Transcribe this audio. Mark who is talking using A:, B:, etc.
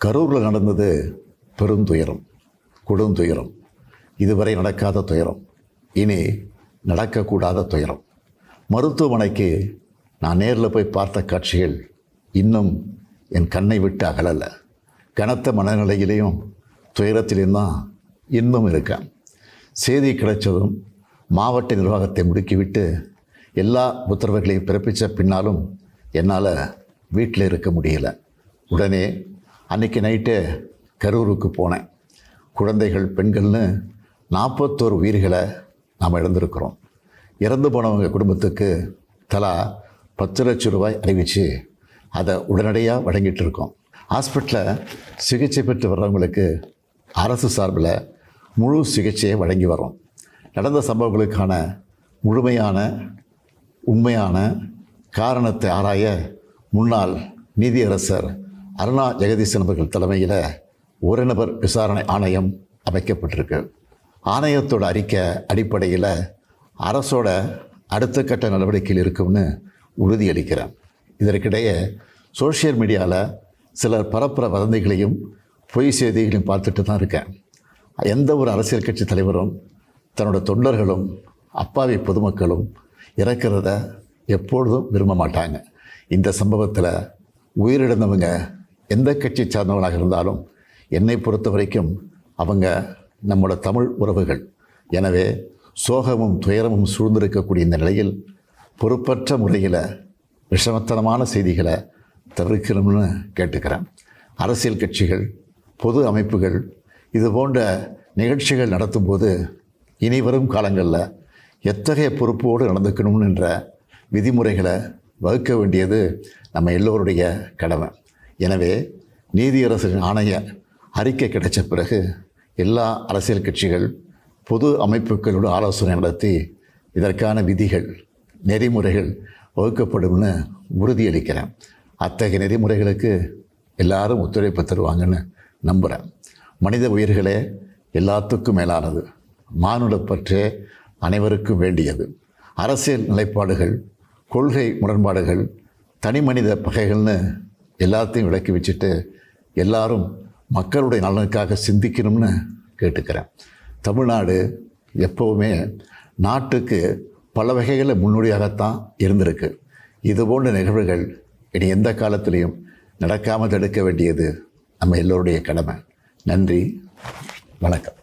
A: கரூரில் நடந்தது பெருந்துயரம், கொடுந்துயரம். இதுவரை நடக்காத துயரம், இனி நடக்கக்கூடாத துயரம். மருத்துவமனைக்கு நான் நேரில் போய் பார்த்த காட்சிகள் இன்னும் என் கண்ணை விட்டு அகலலை. கனத்த மனநிலையிலையும் துயரத்திலையும் தான் இன்னும் இருக்கேன். செய்தி கிடைச்சதும் மாவட்ட நிர்வாகத்தை முடுக்கிவிட்டு எல்லா உத்தரவுகளையும் பிறப்பித்த பின்னாலும் என்னால் வீட்டில் இருக்க முடியல. உடனே அன்றைக்கி நைட்டே கரூருக்கு போனேன். குழந்தைகள், பெண்கள்னு 41 உயிர்களை நாம் இழந்திருக்கிறோம். இறந்து போனவங்க குடும்பத்துக்கு தலா 10 லட்சம் ரூபாய் அறிவித்து அதை உடனடியாக வழங்கிட்டு இருக்கோம். ஹாஸ்பிட்டலில் சிகிச்சை பெற்று வர்றவங்களுக்கு அரசு சார்பில் முழு சிகிச்சையை வழங்கி வரோம். நடந்த சம்பவங்களுக்கான முழுமையான உண்மையான காரணத்தை ஆராய முன்னாள் நீதியரசர் அருணா ஜெகதீசன் அவர்கள் தலைமையில் ஒரு நபர் விசாரணை ஆணையம் அமைக்கப்பட்டிருக்கு. ஆணையத்தோட அறிக்கை அடிப்படையில் அரசோட அடுத்த கட்ட நடவடிக்கையில் இருக்கும்னு உறுதியளிக்கிறேன். இதற்கிடையே சோஷியல் மீடியாவில் சிலர் பரப்புகிற வதந்திகளையும் பொய் செய்திகளையும் பார்த்துட்டு தான் இருக்கேன். எந்த ஒரு அரசியல் கட்சி தலைவரும் தன்னோட தொண்டர்களும் அப்பாவி பொதுமக்களும் இறக்கிறத எப்பொழுதும் விரும்ப மாட்டாங்க. இந்த சம்பவத்தில் உயிரிழந்தவங்க எந்த கட்சி சார்ந்தவங்களாக இருந்தாலும் என்னை பொறுத்த வரைக்கும் அவங்க நம்மளோட தமிழ் உறவுகள். எனவே சோகமும் துயரமும் சூழ்ந்திருக்கக்கூடிய இந்த நிலையில் பொறுப்பற்ற முறையில் விஷமத்தனமான செய்திகளை தவிர்க்கணும்னு கேட்டுக்கிறேன். அரசியல் கட்சிகள், பொது அமைப்புகள் இது போன்ற நிகழ்ச்சிகள் நடத்தும்போது இனி வரும் காலங்களில் எத்தகைய பொறுப்போடு நடந்துக்கணும்ன்ற விதிமுறைகளை வகுக்க வேண்டியது நம்ம எல்லோருடைய கடமை. எனவே நீதியரசரின் ஆணைய அறிக்கை கிடைச்ச பிறகு எல்லா அரசியல் கட்சிகள், பொது அமைப்புகளோடு ஆலோசனை நடத்தி இதற்கான விதிகள், நெறிமுறைகள் வகுக்கப்படும்னு உறுதியளிக்கிறேன். அத்தகைய நெறிமுறைகளுக்கு எல்லாரும் ஒத்துழைப்பு தருவாங்கன்னு நம்புகிறேன். மனித உயிர்களே எல்லாத்துக்கும் மேலானது. மானுடப்பற்றே அனைவருக்கும் வேண்டியது. அரசியல் நிலைப்பாடுகள், கொள்கை முரண்பாடுகள், தனி மனித பகைகள்னு எல்லாத்தையும் விலக்கி வச்சுட்டு எல்லாரும் மக்களுடைய நலனுக்காக சிந்திக்கணும்னு கேட்டுக்கிறேன். தமிழ்நாடு எப்போவுமே நாட்டுக்கு பல வகைகளில் முன்னோடியாகத்தான் இருந்திருக்கு. இதுபோன்ற நிகழ்வுகள் இனி எந்த காலத்திலையும் நடக்காமல் தடுக்க வேண்டியது நம்ம எல்லோருடைய கடமை. நன்றி, வணக்கம்.